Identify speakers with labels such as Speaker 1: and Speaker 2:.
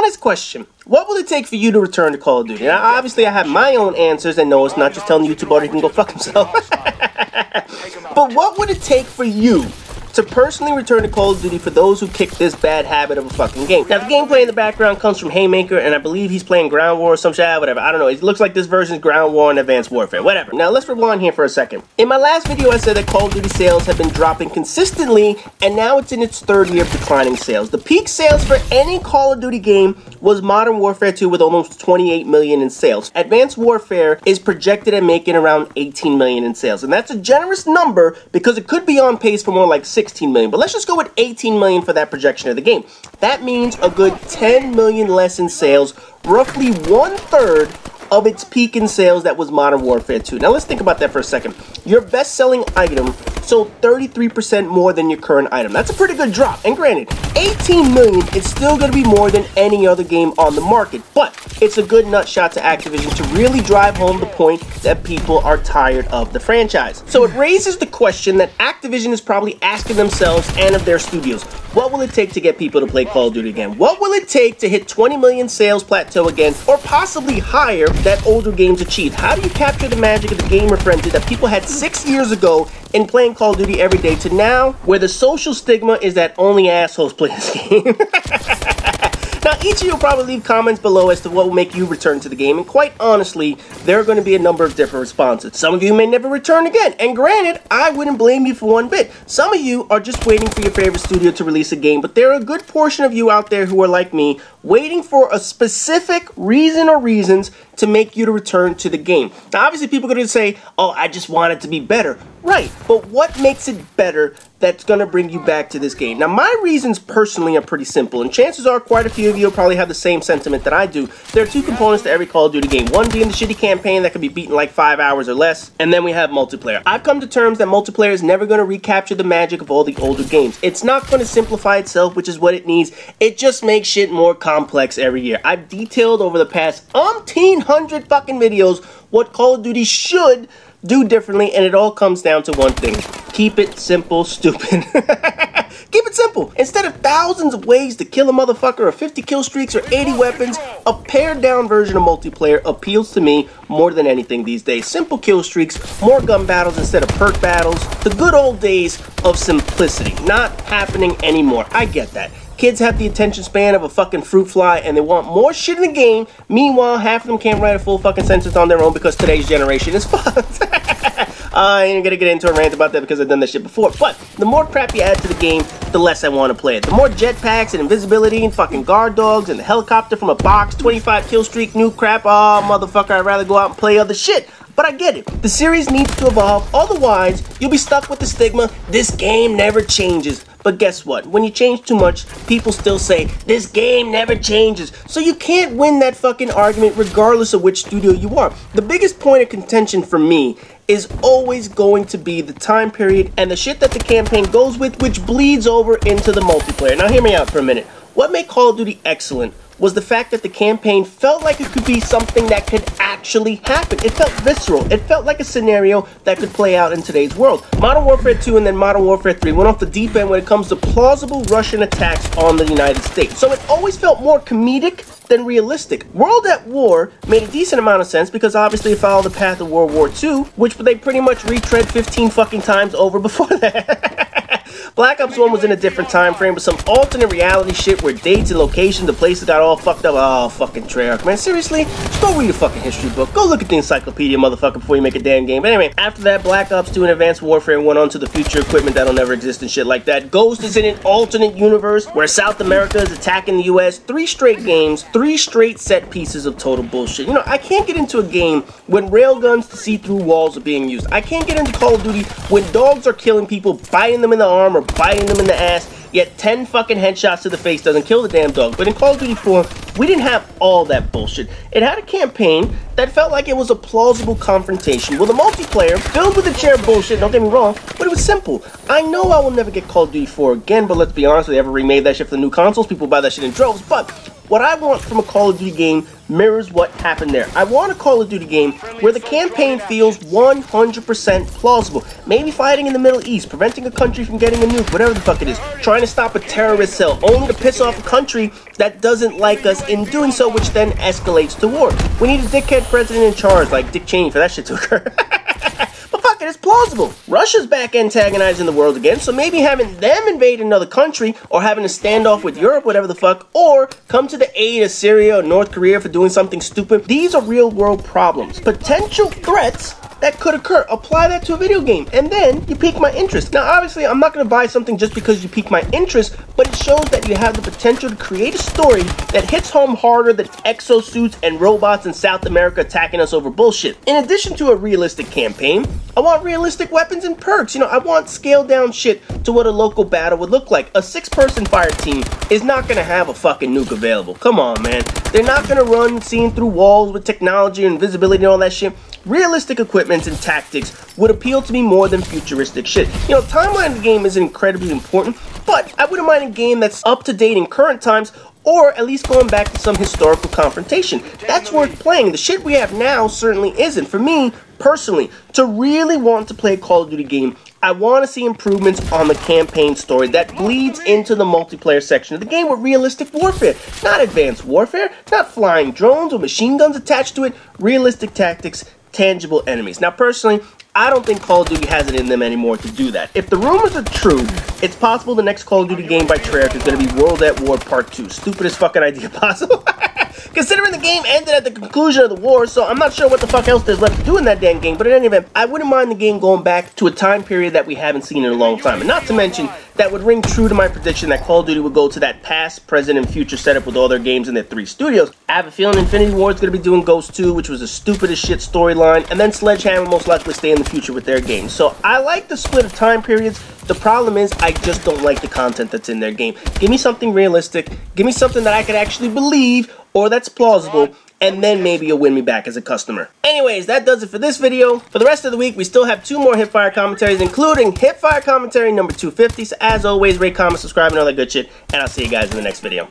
Speaker 1: honest question. What will it take for you to return to Call of Duty? Now, obviously, I have my own answers, and no, it's not just telling the YouTube audience he can go fuck himself. But what would it take for you to personally return to Call of Duty for those who kick this bad habit of a fucking game? Now, the gameplay in the background comes from Haymaker, and I believe he's playing Ground War or some shit, whatever. I don't know. It looks like this version is Ground War and Advanced Warfare, whatever. Now, let's rewind here for a second. In my last video, I said that Call of Duty sales have been dropping consistently, and now it's in its third year of declining sales. The peak sales for any Call of Duty game was Modern Warfare 2 with almost 28 million in sales. Advanced Warfare is projected at making around 18 million in sales, and that's a generous number because it could be on pace for more like 16 million. But let's just go with 18 million for that projection of the game. That means a good 10 million less in sales, roughly 1/3 of its peak in sales that was Modern Warfare 2. Now let's think about that for a second. Your best-selling item sold 33% more than your current item. That's a pretty good drop. And granted, 18 million is still going to be more than any other game on the market, but it's a good nut shot to Activision to really drive home the point that people are tired of the franchise. So it raises the question that Activision is probably asking themselves and of their studios. What will it take to get people to play Call of Duty again? What will it take to hit 20 million sales plateau again, or possibly higher that older games achieved? How do you capture the magic of the gamer frenzy that people had 6 years ago in playing Call of Duty every day to now, where the social stigma is that only assholes play this game? Now, each of you will probably leave comments below as to what will make you return to the game, and quite honestly, there are going to be a number of different responses. Some of you may never return again, and granted, I wouldn't blame you for one bit. Some of you are just waiting for your favorite studio to release a game, but there are a good portion of you out there who are like me, waiting for a specific reason or reasons to make you to return to the game. Now, obviously, people are going to say, oh, I just want it to be better. Right, but what makes it better that's going to bring you back to this game? Now, my reasons personally are pretty simple, and chances are quite a few of you will probably have the same sentiment that I do. There are two components to every Call of Duty game. One being the shitty campaign that can be beaten in like 5 hours or less, and then we have multiplayer. I've come to terms that multiplayer is never going to recapture the magic of all the older games. It's not going to simplify itself, which is what it needs. It just makes shit more complex every year. I've detailed over the past umpteen hundred fucking videos what Call of Duty should do differently, and it all comes down to one thing. Keep it simple, stupid. Keep it simple. Instead of thousands of ways to kill a motherfucker, or 50 kill streaks, or 80 weapons, a pared down version of multiplayer appeals to me more than anything these days. Simple kill streaks, more gun battles instead of perk battles. The good old days of simplicity. Not happening anymore. I get that. Kids have the attention span of a fucking fruit fly, and they want more shit in the game. Meanwhile, half of them can't write a full fucking sentence on their own because today's generation is fucked. I ain't gonna get into a rant about that because I've done that shit before. But the more crap you add to the game, the less I want to play it. The more jetpacks and invisibility and fucking guard dogs and the helicopter from a box, 25 kill streak, new crap. Oh, motherfucker, I'd rather go out and play other shit. But I get it. The series needs to evolve. Otherwise, you'll be stuck with the stigma, this game never changes. But guess what? When you change too much, people still say, this game never changes. So you can't win that fucking argument regardless of which studio you are. The biggest point of contention for me is always going to be the time period and the shit that the campaign goes with, which bleeds over into the multiplayer. Now hear me out for a minute. What made Call of Duty excellent was the fact that the campaign felt like it could be something that could actually happen. It felt visceral. It felt like a scenario that could play out in today's world. Modern Warfare 2 and then Modern Warfare 3 went off the deep end when it comes to plausible Russian attacks on the United States. So it always felt more comedic than realistic. World at War made a decent amount of sense because obviously it followed the path of World War II, which they pretty much retread 15 fucking times over before that. Black Ops 1 was in a different time frame with some alternate reality shit where dates and locations, the places got all fucked up. Oh, fucking Treyarch, man. Seriously? Just go read a fucking history book. Go look at the encyclopedia, motherfucker, before you make a damn game. But anyway, after that, Black Ops 2 and Advanced Warfare went on to the future equipment that'll never exist and shit like that. Ghost is in an alternate universe where South America is attacking the US. 3 straight games, 3 straight set pieces of total bullshit. You know, I can't get into a game when railguns to see through walls are being used. I can't get into Call of Duty when dogs are killing people, biting them in the arm or biting them in the ass, yet 10 fucking headshots to the face doesn't kill the damn dog. But in Call of Duty 4, we didn't have all that bullshit. It had a campaign that felt like it was a plausible confrontation with a multiplayer filled with the chair bullshit, don't get me wrong, but it was simple. I know I will never get Call of Duty 4 again, but let's be honest, they ever remade that shit for the new consoles, people buy that shit in droves. But what I want from a Call of Duty game mirrors what happened there. I want a Call of Duty game where the campaign feels 100% plausible. Maybe fighting in the Middle East, preventing a country from getting a nuke, whatever the fuck it is. Trying to stop a terrorist cell, only to piss off a country that doesn't like us in doing so, which then escalates to war. We need a dickhead president in charge, like Dick Cheney, for that shit to occur. But fuck it, it's plausible. Russia's back antagonizing the world again, so maybe having them invade another country, or having a standoff with Europe, whatever the fuck, or come to the aid of Syria or North Korea for doing something stupid. These are real world problems. Potential threats that could occur. Apply that to a video game, and then you pique my interest. Now, obviously, I'm not going to buy something just because you pique my interest, but it shows that you have the potential to create a story that hits home harder than exosuits and robots in South America attacking us over bullshit. In addition to a realistic campaign, I want realistic weapons and perks. You know, I want scaled down shit to what a local battle would look like. A 6-person fire team is not going to have a fucking nuke available. Come on, man. They're not going to run seeing through walls with technology and invisibility and all that shit. Realistic equipment and tactics would appeal to me more than futuristic shit. You know, timeline of the game is incredibly important, but I wouldn't mind a game that's up to date in current times, or at least going back to some historical confrontation. That's worth playing. The shit we have now certainly isn't. For me, personally, to really want to play a Call of Duty game, I want to see improvements on the campaign story that bleeds into the multiplayer section of the game with realistic warfare. Not advanced warfare, not flying drones or machine guns attached to it, realistic tactics, tangible enemies. Now, personally, I don't think Call of Duty has it in them anymore to do that. If the rumors are true, it's possible the next Call of Duty game by Treyarch is going to be World at War Part 2. Stupidest fucking idea possible. Considering the game ended at the conclusion of the war, so I'm not sure what the fuck else there's left to do in that damn game, but in any event, I wouldn't mind the game going back to a time period that we haven't seen in a long time. And not to mention, that would ring true to my prediction that Call of Duty would go to that past, present, and future setup with all their games in their 3 studios. I have a feeling Infinity Ward's going to be doing Ghost 2, which was the stupidest shit storyline, and then Sledgehammer most likely stay in the future with their games. So I like the split of time periods. The problem is, I just don't like the content that's in their game. Give me something realistic, give me something that I could actually believe, or that's plausible, and then maybe you'll win me back as a customer. Anyways, that does it for this video. For the rest of the week, we still have 2 more Hipfire commentaries, including Hipfire commentary number 250. So as always, rate, comment, subscribe, and all that good shit, and I'll see you guys in the next video.